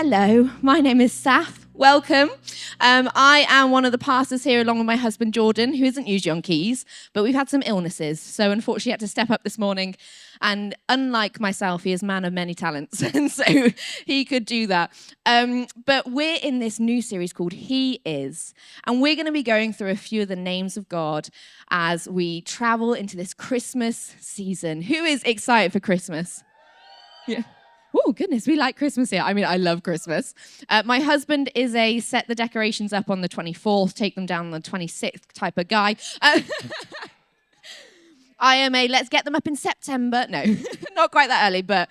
Hello, my name is Saff. Welcome. I am one of the pastors here along with my husband Jordan, who isn't usually on keys, but we've had some illnesses. So unfortunately, I had to step up this morning. And unlike myself, he is a man of many talents. And so he could do that. But we're in this new series called He Is. And we're going to be going through a few of the names of God as we travel into this Christmas season. Who is excited for Christmas? Yeah. Oh, goodness, we like Christmas here. I mean, I love Christmas. My husband is a set the decorations up on the 24th, take them down on the 26th type of guy. I am a let's get them up in September. No, not quite that early, but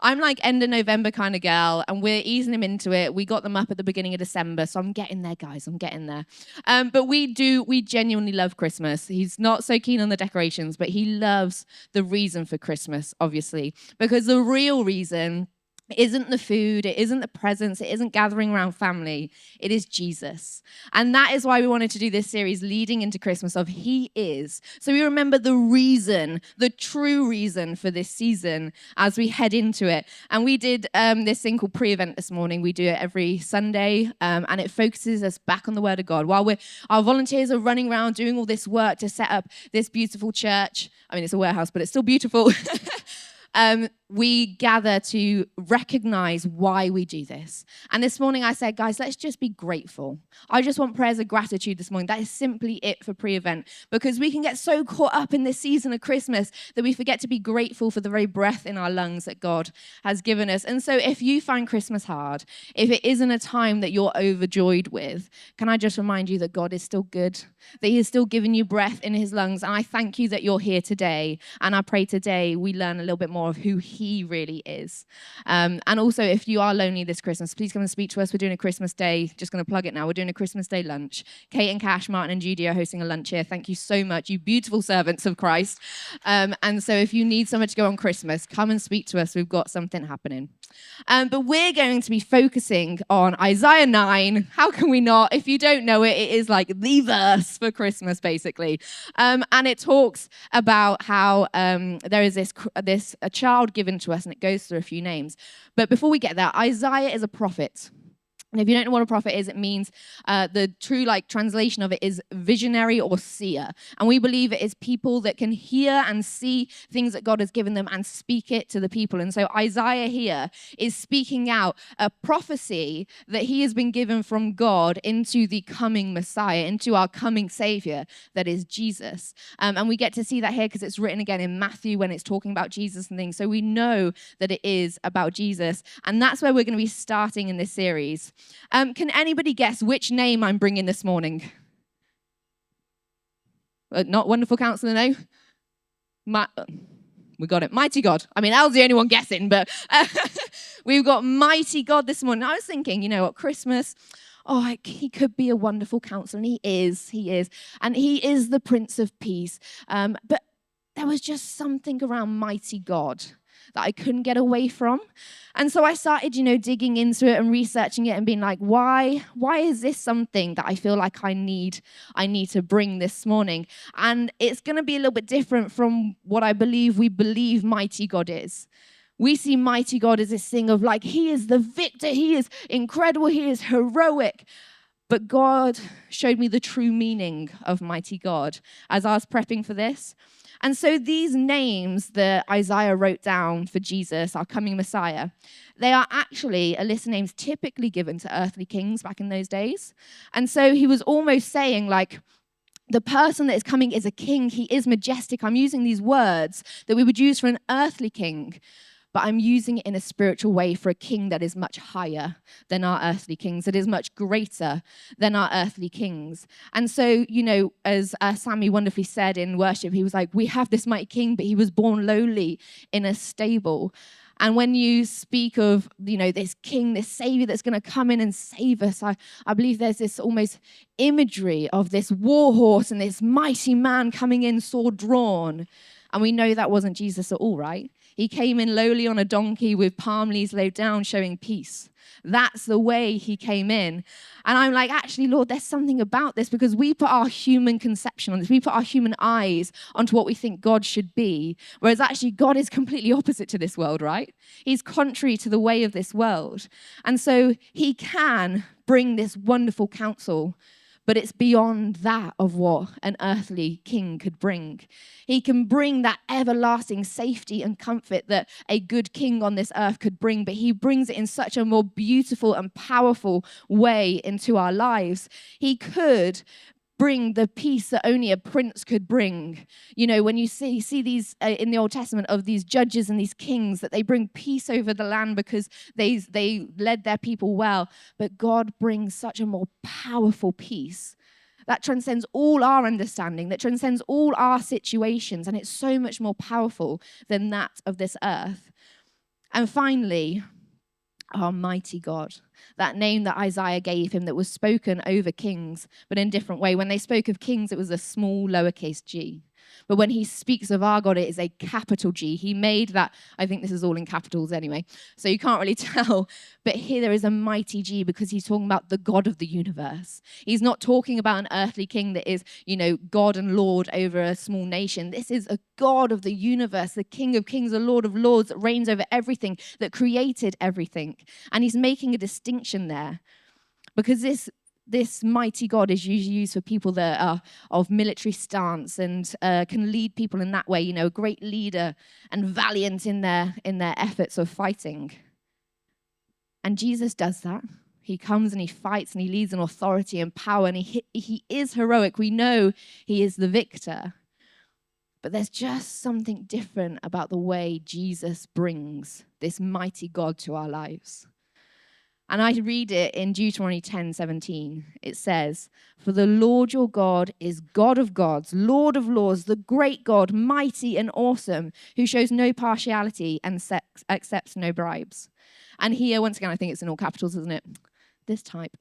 I'm like end of November kind of girl, and we're easing him into it. We got them up at the beginning of December, so I'm getting there, guys. I'm getting there. But we genuinely love Christmas. He's not so keen on the decorations, but he loves the reason for Christmas, obviously, because the real reason isn't the food, it isn't the presents, it isn't gathering around family, it is Jesus. And that is why we wanted to do this series leading into Christmas of He Is. So we remember the reason, the true reason for this season as we head into it. And we did this thing called pre-event this morning. We do it every Sunday, and it focuses us back on the Word of God. While our volunteers are running around doing all this work to set up this beautiful church. I mean, it's a warehouse, but it's still beautiful. We gather to recognize why we do this. And this morning I said, guys, let's just be grateful. I just want prayers of gratitude this morning. That is simply it for pre-event, because we can get so caught up in this season of Christmas that we forget to be grateful for the very breath in our lungs that God has given us. And so if you find Christmas hard, if it isn't a time that you're overjoyed with, can I just remind you that God is still good, that He is still giving you breath in His lungs. And I thank you that you're here today. And I pray today we learn a little bit more of who He really is. And also, if you are lonely this Christmas, please come and speak to us. We're doing a Christmas Day, just going to plug it now. We're doing a Christmas Day lunch. Kate and Cash, Martin and Judy are hosting a lunch here. Thank you so much, you beautiful servants of Christ. And so if you need somewhere to go on Christmas, come and speak to us. We've got something happening. But we're going to be focusing on Isaiah 9. How can we not? If you don't know it, it is like the verse for Christmas, basically. And it talks about how there is a child given to us, and it goes through a few names. But before we get there, Isaiah is a prophet. And if you don't know what a prophet is, it means the true translation of it is visionary or seer. And we believe it is people that can hear and see things that God has given them and speak it to the people. And so Isaiah here is speaking out a prophecy that he has been given from God into the coming Messiah, into our coming Saviour, that is Jesus. And we get to see that here because it's written again in Matthew when it's talking about Jesus and things. So we know that it is about Jesus. And that's where we're going to be starting in this series. Can anybody guess which name I'm bringing this morning? Not Wonderful Counselor, no? We got it. Mighty God. I mean, I was the only one guessing, but we've got Mighty God this morning. I was thinking, you know what, Christmas, he could be a wonderful counselor, and he is. And he is the Prince of Peace. But there was just something around Mighty God that I couldn't get away from. And so I started, digging into it and researching it and being like, why is this something that I feel like I need to bring this morning? And it's going to be a little bit different from what we believe Mighty God is. We see Mighty God as this thing of He is the victor, He is incredible, He is heroic. But God showed me the true meaning of Mighty God as I was prepping for this. And so these names that Isaiah wrote down for Jesus, our coming Messiah, they are actually a list of names typically given to earthly kings back in those days. And so he was almost saying the person that is coming is a king. He is majestic. I'm using these words that we would use for an earthly king, but I'm using it in a spiritual way for a king that is much higher than our earthly kings, that is much greater than our earthly kings. And so, as Sammy wonderfully said in worship, he was like, we have this mighty king, but he was born lowly in a stable. And when you speak of, this king, this savior that's going to come in and save us, I believe there's this almost imagery of this war horse and this mighty man coming in, sword drawn. And we know that wasn't Jesus at all, right? He came in lowly on a donkey with palm leaves laid down, showing peace. That's the way he came in. And I'm like, actually, Lord, there's something about this, because we put our human conception on this. We put our human eyes onto what we think God should be, whereas actually God is completely opposite to this world, right? He's contrary to the way of this world. And so he can bring this wonderful counsel, but it's beyond that of what an earthly king could bring. He can bring that everlasting safety and comfort that a good king on this earth could bring, but he brings it in such a more beautiful and powerful way into our lives. He could bring the peace that only a prince could bring. You know, when you see these in the Old Testament of these judges and these kings, that they bring peace over the land because they led their people well. But God brings such a more powerful peace that transcends all our understanding, that transcends all our situations, and it's so much more powerful than that of this earth. And finally, our mighty God, that name that Isaiah gave him that was spoken over kings, but in a different way. When they spoke of kings, it was a small lowercase g. But when he speaks of our God, it is a capital G. He made that, I think this is all in capitals anyway, so you can't really tell. But here there is a mighty G because he's talking about the God of the universe. He's not talking about an earthly king that is, you know, God and Lord over a small nation. This is a God of the universe, the King of kings, the Lord of lords, that reigns over everything, that created everything. And he's making a distinction there, because this mighty God is usually used for people that are of military stance and can lead people in that way, you know, a great leader and valiant in their efforts of fighting. And Jesus does that. He comes and he fights and he leads in authority and power, and he is heroic. We know he is the victor. But there's just something different about the way Jesus brings this mighty God to our lives. And I read it in Deuteronomy 10:17. It says, "For the Lord your God is God of gods, Lord of lords, the great God, mighty and awesome, who shows no partiality and accepts no bribes." And here, once again, I think it's in all capitals, isn't it? This type.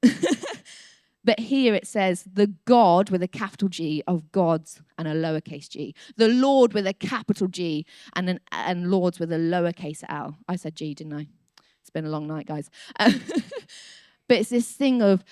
But here it says, the God with a capital G of gods and a lowercase g. The Lord with a capital G and lords with a lowercase l. I said G, didn't I? It's been a long night, guys. But it's this thing of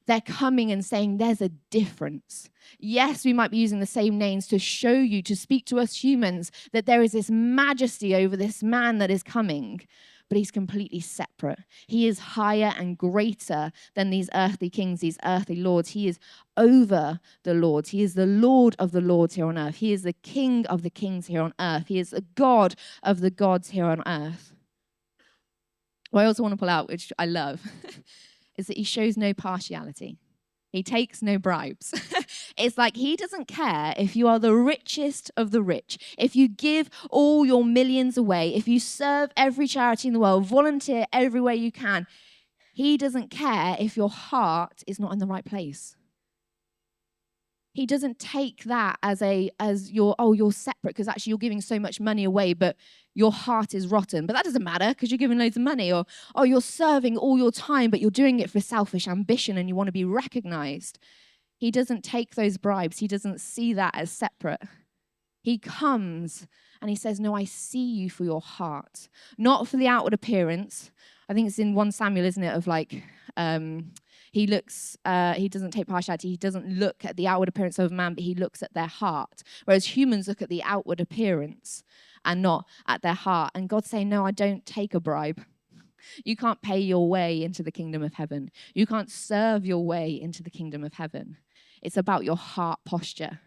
they're coming and saying there's a difference. Yes, we might be using the same names to show you, to speak to us humans, that there is this majesty over this man that is coming, but he's completely separate. He is higher and greater than these earthly kings, these earthly lords. He is over the lords. He is the Lord of the lords here on earth. He is the King of the kings here on earth. He is the God of the gods here on earth. What I also want to pull out, which I love, is that he shows no partiality. He takes no bribes. It's like he doesn't care if you are the richest of the rich, if you give all your millions away, if you serve every charity in the world, volunteer everywhere you can. He doesn't care if your heart is not in the right place. He doesn't take that as you're separate because actually you're giving so much money away, but your heart is rotten. But that doesn't matter because you're giving loads of money. Or you're serving all your time, but you're doing it for selfish ambition and you want to be recognized. He doesn't take those bribes. He doesn't see that as separate. He comes and he says, no, I see you for your heart, not for the outward appearance. I think it's in 1 Samuel, isn't it, of like... he doesn't take partiality. He doesn't look at the outward appearance of a man, but he looks at their heart. Whereas humans look at the outward appearance and not at their heart. And God's saying, no, I don't take a bribe. You can't pay your way into the kingdom of heaven. You can't serve your way into the kingdom of heaven. It's about your heart posture.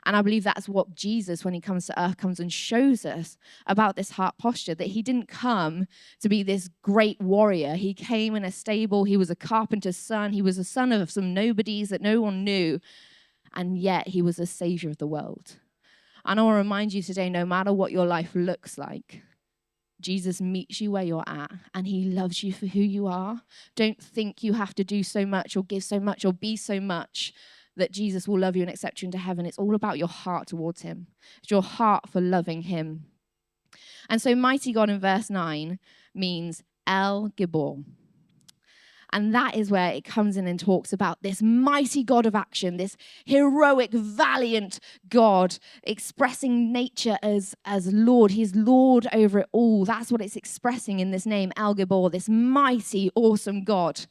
And I believe that's what Jesus, when he comes to earth, comes and shows us about this heart posture, that he didn't come to be this great warrior. He came in a stable. He was a carpenter's son. He was a son of some nobodies that no one knew. And yet he was a savior of the world. And I want to remind you today, no matter what your life looks like, Jesus meets you where you're at and he loves you for who you are. Don't think you have to do so much or give so much or be so much that Jesus will love you and accept you into heaven. It's all about your heart towards him. It's your heart for loving him. And so mighty God in verse 9 means El Gibbor. And that is where it comes in and talks about this mighty God of action, this heroic, valiant God expressing nature as Lord. He's Lord over it all. That's what it's expressing in this name, El Gibbor, this mighty, awesome God.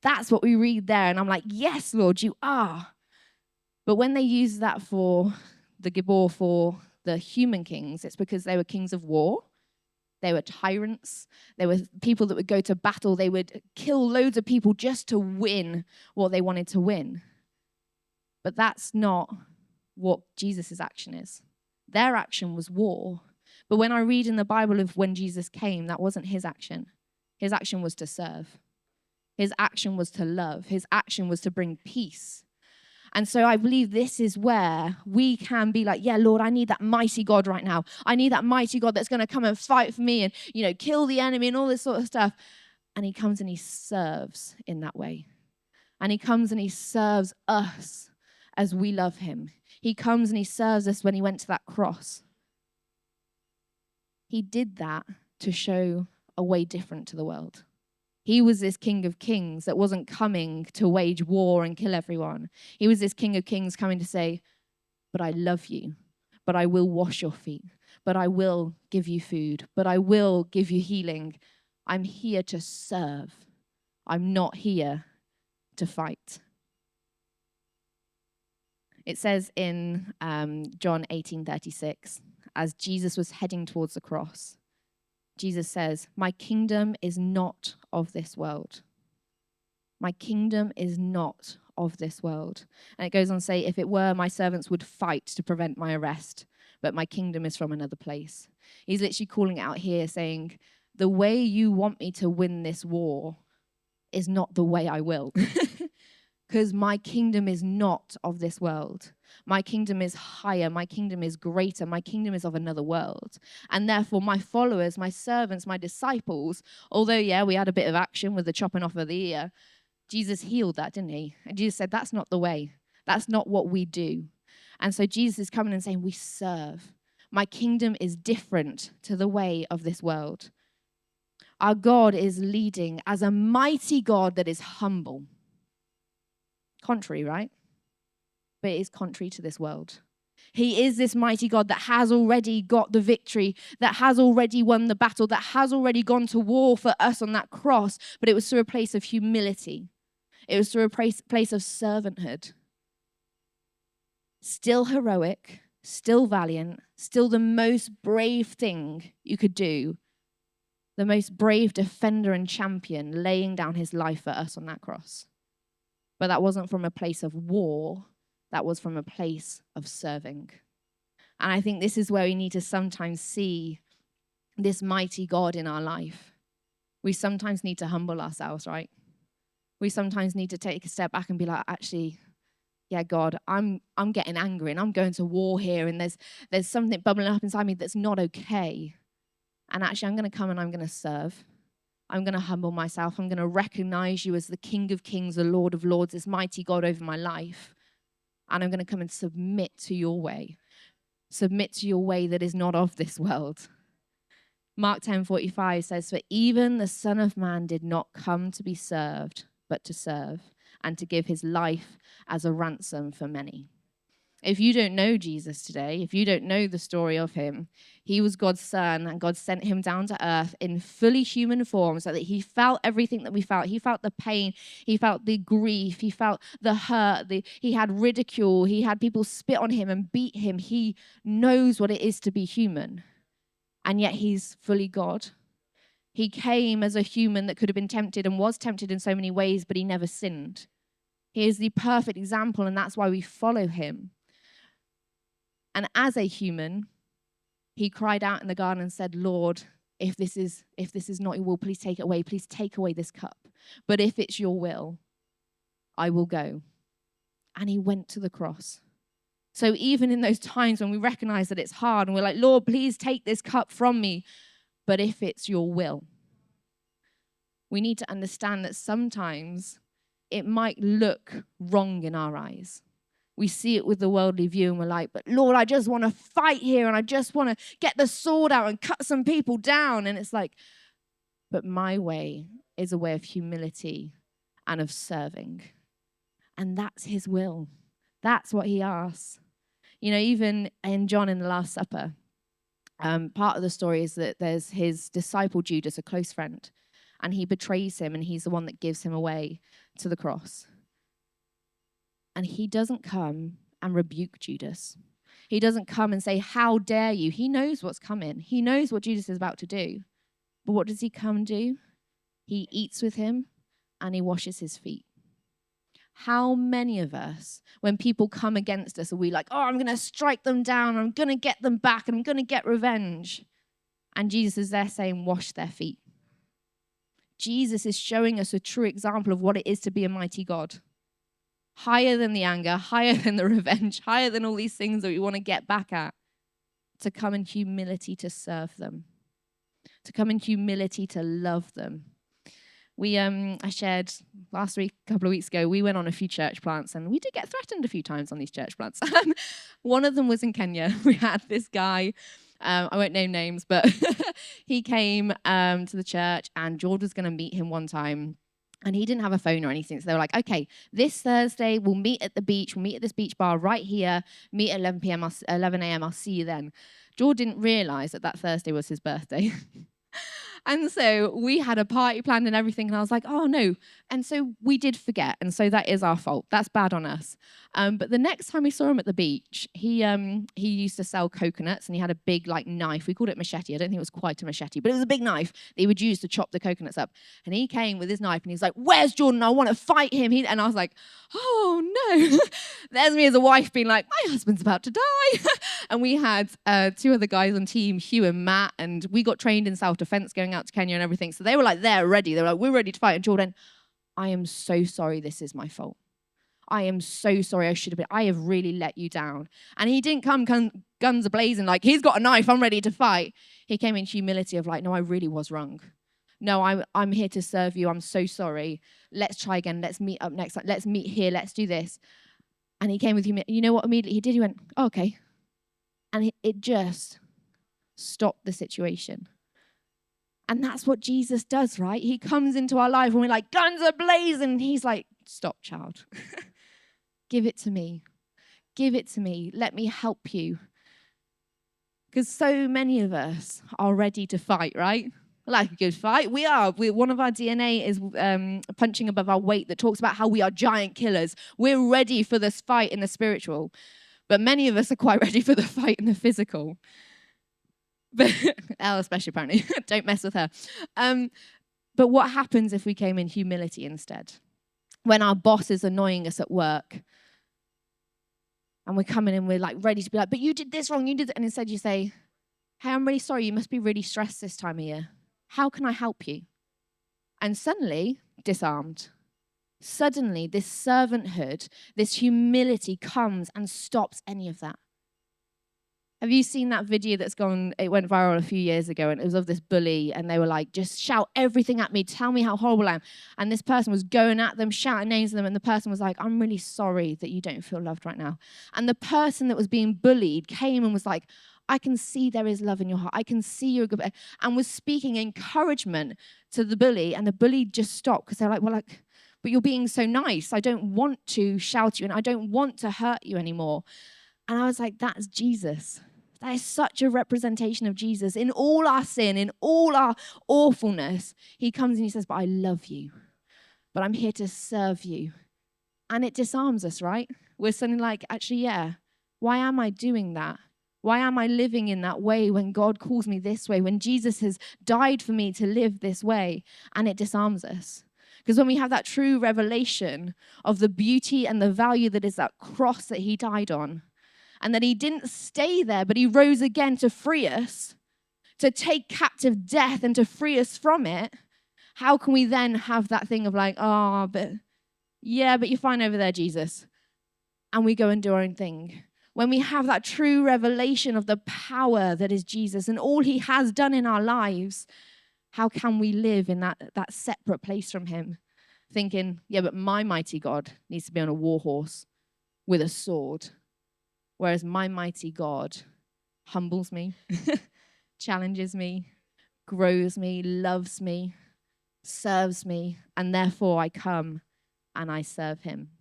That's what we read there. And I'm like, yes, Lord, you are. But when they use that for the Gibbor for the human kings, it's because they were kings of war. They were tyrants. They were people that would go to battle. They would kill loads of people just to win what they wanted to win. But that's not what Jesus' action is. Their action was war. But when I read in the Bible of when Jesus came, that wasn't his action. His action was to serve. His action was to love. His action was to bring peace. And so I believe this is where we can be like, yeah, Lord, I need that mighty God right now. I need that mighty God that's going to come and fight for me and, kill the enemy and all this sort of stuff. And he comes and he serves in that way. And he comes and he serves us as we love him. He comes and he serves us when he went to that cross. He did that to show a way different to the world. He was this King of Kings that wasn't coming to wage war and kill everyone. He was this King of Kings coming to say, but I love you, but I will wash your feet, but I will give you food, but I will give you healing. I'm here to serve. I'm not here to fight. It says in John 18:36, as Jesus was heading towards the cross, Jesus says, my kingdom is not of this world. My kingdom is not of this world. And it goes on to say, if it were, my servants would fight to prevent my arrest, but my kingdom is from another place. He's literally calling it out here saying, the way you want me to win this war is not the way I will. Because my kingdom is not of this world. My kingdom is higher. My kingdom is greater. My kingdom is of another world. And therefore, my followers, my servants, my disciples, although, yeah, we had a bit of action with the chopping off of the ear, Jesus healed that, didn't he? And Jesus said, that's not the way. That's not what we do. And so Jesus is coming and saying, we serve. My kingdom is different to the way of this world. Our God is leading as a mighty God that is humble. Contrary, right? But it is contrary to this world. He is this mighty God that has already got the victory, that has already won the battle, that has already gone to war for us on that cross, but it was through a place of humility. It was through a place of servanthood. Still heroic, still valiant, still the most brave thing you could do, the most brave defender and champion laying down his life for us on that cross. But that wasn't from a place of war. That was from a place of serving. And I think this is where we need to sometimes see this mighty God in our life. We sometimes need to humble ourselves, right? We sometimes need to take a step back and be like, actually, yeah, God, I'm getting angry and I'm going to war here and there's something bubbling up inside me that's not okay. And actually, I'm going to come and I'm going to serve. I'm going to humble myself. I'm going to recognize you as the King of Kings, the Lord of Lords, this mighty God over my life. And I'm going to come and submit to your way. Submit to your way that is not of this world. Mark 10:45 says, for even the Son of Man did not come to be served, but to serve, and to give his life as a ransom for many. If you don't know Jesus today, if you don't know the story of him, he was God's son and God sent him down to earth in fully human form so that he felt everything that we felt. He felt the pain, he felt the grief, he felt the hurt, he had ridicule, he had people spit on him and beat him. He knows what it is to be human, and yet he's fully God. He came as a human that could have been tempted and was tempted in so many ways, but he never sinned. He is the perfect example, and that's why we follow him. And as a human, he cried out in the garden and said, Lord, if this is not your will, please take it away. Please take away this cup. But if it's your will, I will go. And he went to the cross. So even in those times when we recognize that it's hard and we're like, Lord, please take this cup from me. But if it's your will, we need to understand that sometimes it might look wrong in our eyes. We see it with the worldly view and we're like, but Lord, I just want to fight here and I just want to get the sword out and cut some people down. And it's like, but my way is a way of humility and of serving. And that's his will. That's what he asks. You know, even in John in the Last Supper, part of the story is that there's his disciple Judas, a close friend, and he betrays him, and he's the one that gives him away to the cross. And he doesn't come and rebuke Judas. He doesn't come and say, how dare you? He knows what's coming. He knows what Judas is about to do. But what does he come and do? He eats with him and he washes his feet. How many of us, when people come against us, are we like, oh, I'm going to strike them down, I'm going to get them back, and I'm going to get revenge? And Jesus is there saying, wash their feet. Jesus is showing us a true example of what it is to be a mighty God. Higher than the anger, higher than the revenge, higher than all these things that we want to get back at. To come in humility to serve them. To come in humility to love them. I shared last week, a couple of weeks ago, we went on a few church plants and we did get threatened a few times on these church plants. One of them was in Kenya. We had this guy, I won't name names, but he came to the church and George was going to meet him one time. And he didn't have a phone or anything. So they were like, okay, this Thursday, we'll meet at the beach. We'll meet at this beach bar right here. Meet at 11 a.m. I'll see you then. George didn't realize that Thursday was his birthday. And so we had a party planned and everything. And I was like, oh, no. And so we did forget. And so that is our fault. That's bad on us. But the next time we saw him at the beach, he used to sell coconuts. And he had a big knife. We called it machete. I don't think it was quite a machete. But it was a big knife that he would use to chop the coconuts up. And he came with his knife. And he's like, where's Jordan? I want to fight him. And I was like, oh, no. There's me as a wife being like, my husband's about to die. And we had two other guys on team, Hugh and Matt. And we got trained in self-defense going out to Kenya and everything. So they were there ready. They were like, we're ready to fight. And Jordan, I am so sorry. This is my fault. I am so sorry. I have really let you down. And he didn't come guns a-blazing he's got a knife. I'm ready to fight. He came in humility of no, I really was wrong. No, I'm here to serve you. I'm so sorry. Let's try again. Let's meet up next time. Let's meet here. Let's do this. And he came with humility. You know what immediately he did? He went, oh, okay. And it just stopped the situation. And that's what Jesus does, right? He comes into our life when we're like, guns are blazing. He's like, stop, child. Give it to me. Give it to me. Let me help you. Because so many of us are ready to fight, right? Like a good fight. We are. One of our DNA is punching above our weight that talks about how we are giant killers. We're ready for this fight in the spiritual. But many of us are quite ready for the fight in the physical. But Elle especially, apparently. Don't mess with her. But what happens if we came in humility instead? When our boss is annoying us at work and we're coming in, we're ready to be but you did this wrong, you did that. And instead you say, hey, I'm really sorry. You must be really stressed this time of year. How can I help you? And suddenly, disarmed. Suddenly, this servanthood, this humility comes and stops any of that. Have you seen that video it went viral a few years ago, and it was of this bully, and they were like, just shout everything at me, tell me how horrible I am. And this person was going at them, shouting names at them, and the person was like, I'm really sorry that you don't feel loved right now. And the person that was being bullied came and was like, I can see there is love in your heart. I can see you're a good, and was speaking encouragement to the bully, and the bully just stopped because they're like, but you're being so nice. I don't want to shout at you, and I don't want to hurt you anymore. And I was like, that's Jesus. That is such a representation of Jesus. In all our sin, in all our awfulness, he comes and he says, but I love you. But I'm here to serve you. And it disarms us, right? We're suddenly like, actually, yeah, why am I doing that? Why am I living in that way when God calls me this way, when Jesus has died for me to live this way? And it disarms us. Because when we have that true revelation of the beauty and the value that is that cross that he died on, and that he didn't stay there, but he rose again to free us, to take captive death and to free us from it, how can we then have that thing of but you're fine over there, Jesus. And we go and do our own thing. When we have that true revelation of the power that is Jesus and all he has done in our lives, how can we live in that separate place from him? Thinking, but my mighty God needs to be on a war horse with a sword. Whereas my mighty God humbles me, challenges me, grows me, loves me, serves me, and therefore I come and I serve him.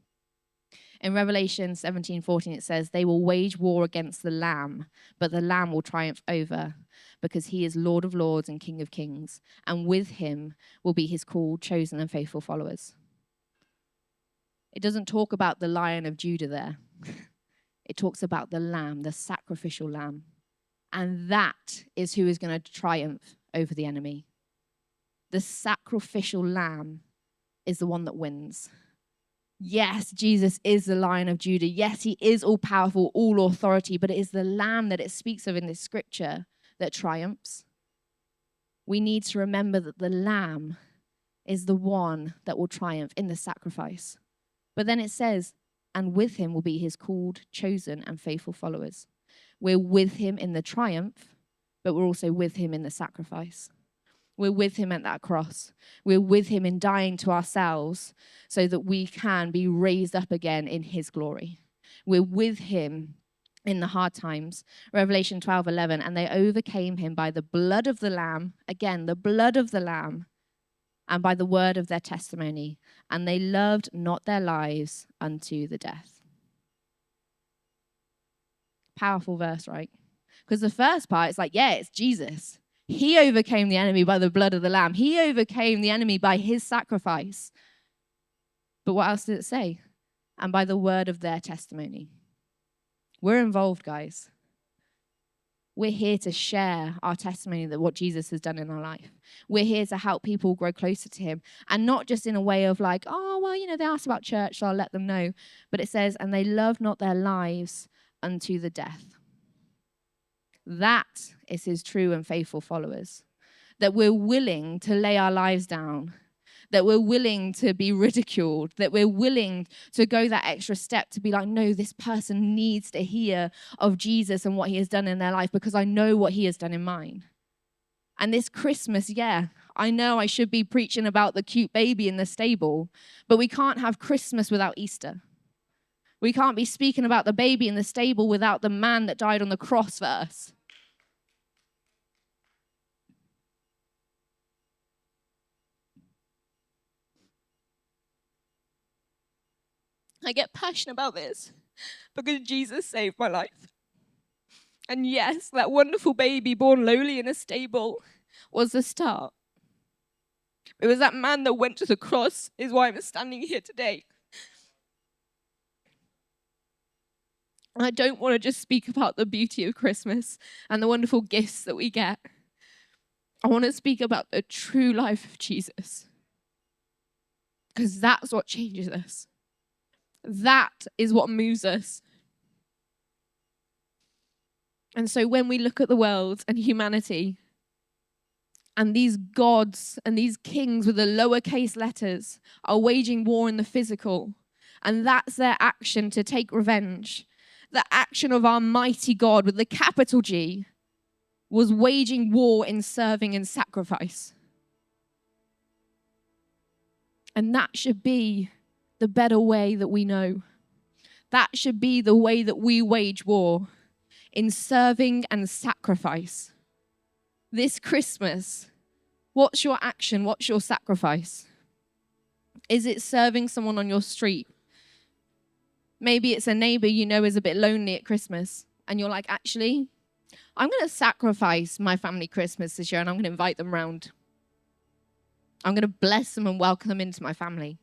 In Revelation 17:14, it says, they will wage war against the Lamb, but the Lamb will triumph over, because he is Lord of lords and King of kings, and with him will be his called, chosen, and faithful followers. It doesn't talk about the Lion of Judah there. It talks about the Lamb, the sacrificial Lamb. And that is who is going to triumph over the enemy. The sacrificial Lamb is the one that wins. Yes, Jesus is the Lion of Judah. Yes, he is all powerful, all authority, but it is the Lamb that it speaks of in this scripture that triumphs. We need to remember that the Lamb is the one that will triumph in the sacrifice. But then it says, and with him will be his called, chosen, and faithful followers. We're with him in the triumph, but we're also with him in the sacrifice. We're with him at that cross. We're with him in dying to ourselves so that we can be raised up again in his glory. We're with him in the hard times. Revelation 12:11, and they overcame him by the blood of the Lamb, again, the blood of the Lamb, and by the word of their testimony, and they loved not their lives unto the death. Powerful verse, right? Because the first part is like, yeah, it's Jesus. He overcame the enemy by the blood of the Lamb. He overcame the enemy by his sacrifice. But what else did it say? And by the word of their testimony. We're involved, guys. We're here to share our testimony that what Jesus has done in our life. We're here to help people grow closer to him. And not just in a way of like, oh, well, they asked about church, so I'll let them know. But it says, and they love not their lives unto the death. That is his true and faithful followers. That we're willing to lay our lives down. That we're willing to be ridiculed. That we're willing to go that extra step to be like, no, this person needs to hear of Jesus and what he has done in their life because I know what he has done in mine. And this Christmas, yeah, I know I should be preaching about the cute baby in the stable, but we can't have Christmas without Easter. We can't be speaking about the baby in the stable without the man that died on the cross for us. I get passionate about this because Jesus saved my life. And yes, that wonderful baby born lowly in a stable was the start. It was that man that went to the cross is why I'm standing here today. And I don't want to just speak about the beauty of Christmas and the wonderful gifts that we get. I want to speak about the true life of Jesus. Because that's what changes us. That is what moves us. And so when we look at the world and humanity and these gods and these kings with the lowercase letters are waging war in the physical, and that's their action to take revenge, the action of our mighty God with the capital G was waging war in serving and sacrifice. And that should be the better way that we know. That should be the way that we wage war, in serving and sacrifice. This Christmas, what's your action? What's your sacrifice? Is it serving someone on your street? Maybe it's a neighbor you know is a bit lonely at Christmas, and you're like, actually, I'm going to sacrifice my family Christmas this year, and I'm going to invite them round. I'm going to bless them and welcome them into my family.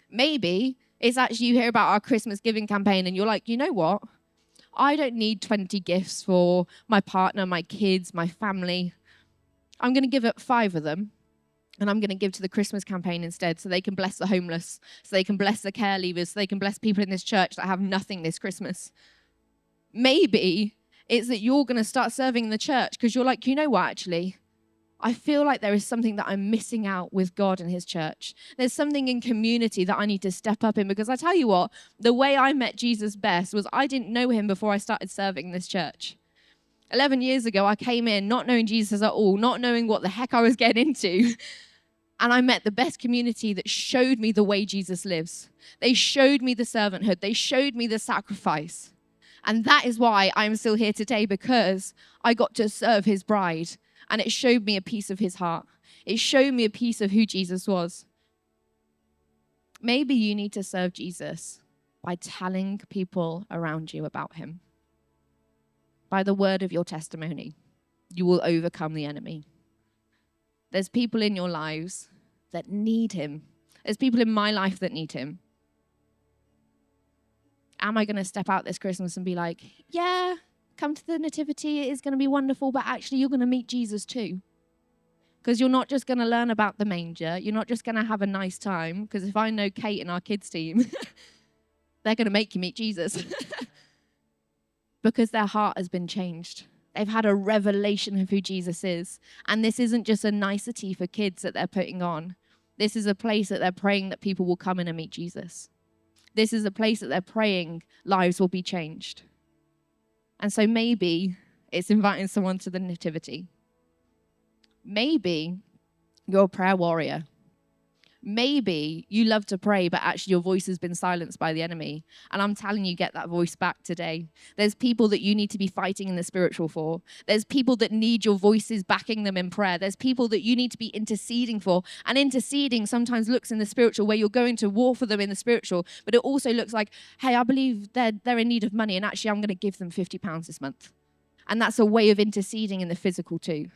Maybe it's actually you hear about our Christmas giving campaign and you're like, you know what? I don't need 20 gifts for my partner, my kids, my family. I'm going to give up 5 of them and I'm going to give to the Christmas campaign instead so they can bless the homeless, so they can bless the care leavers, so they can bless people in this church that have nothing this Christmas. Maybe it's that you're going to start serving in the church because you're like, you know what, actually? I feel like there is something that I'm missing out with God and his church. There's something in community that I need to step up in because I tell you what, the way I met Jesus best was I didn't know him before I started serving this church. 11 years ago, I came in not knowing Jesus at all, not knowing what the heck I was getting into. And I met the best community that showed me the way Jesus lives. They showed me the servanthood. They showed me the sacrifice. And that is why I'm still here today, because I got to serve his bride. And it showed me a piece of his heart. It showed me a piece of who Jesus was. Maybe you need to serve Jesus by telling people around you about him. By the word of your testimony, you will overcome the enemy. There's people in your lives that need him. There's people in my life that need him. Am I going to step out this Christmas and be like, yeah, come to the nativity, it is going to be wonderful, but actually you're going to meet Jesus too? Because you're not just going to learn about the manger. You're not just going to have a nice time. Because if I know Kate and our kids team, they're going to make you meet Jesus. Because their heart has been changed. They've had a revelation of who Jesus is. And this isn't just a nicety for kids that they're putting on. This is a place that they're praying that people will come in and meet Jesus. This is a place that they're praying lives will be changed. And so maybe it's inviting someone to the nativity. Maybe you're a prayer warrior. Maybe you love to pray, but actually your voice has been silenced by the enemy. And I'm telling you, get that voice back today. There's people that you need to be fighting in the spiritual for. There's people that need your voices backing them in prayer. There's people that you need to be interceding for. And interceding sometimes looks in the spiritual where you're going to war for them in the spiritual, but it also looks like, hey, I believe they're in need of money, and actually I'm going to give them £50 this month. And that's a way of interceding in the physical too.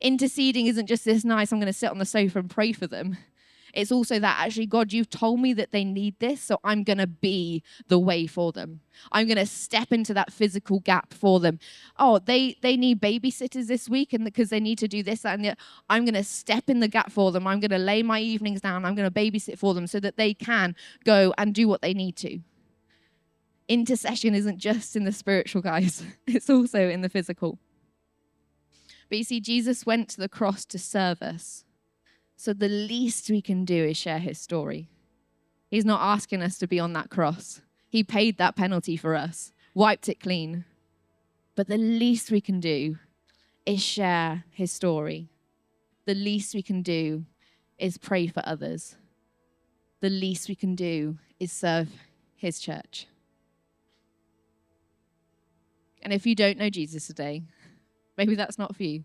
Interceding isn't just this nice, I'm going to sit on the sofa and pray for them. It's also that actually, God, you've told me that they need this, so I'm going to be the way for them. I'm going to step into that physical gap for them. Oh, they need babysitters this week and because they need to do this, that, and the other. I'm going to step in the gap for them. I'm going to lay my evenings down. I'm going to babysit for them so that they can go and do what they need to. Intercession isn't just in the spiritual, guys. It's also in the physical. But you see, Jesus went to the cross to serve us. So the least we can do is share his story. He's not asking us to be on that cross. He paid that penalty for us, wiped it clean. But the least we can do is share his story. The least we can do is pray for others. The least we can do is serve his church. And if you don't know Jesus today, maybe that's not for you.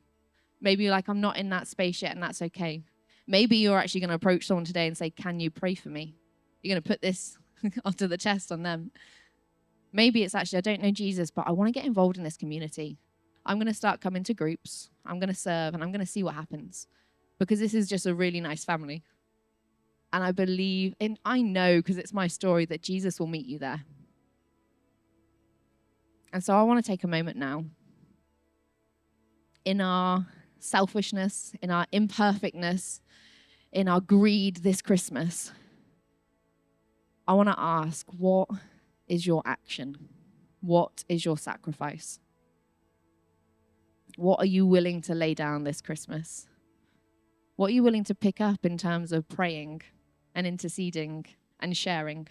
Maybe you're like, I'm not in that space yet, and that's okay. Maybe you're actually going to approach someone today and say, can you pray for me? You're going to put this onto the chest on them. Maybe it's actually, I don't know Jesus, but I want to get involved in this community. I'm going to start coming to groups. I'm going to serve, and I'm going to see what happens. Because this is just a really nice family. And I believe, and I know because it's my story, that Jesus will meet you there. And so I want to take a moment now. In our selfishness, in our imperfectness, in our greed this Christmas, I want to ask, what is your action? What is your sacrifice? What are you willing to lay down this Christmas? What are you willing to pick up in terms of praying and interceding and sharing?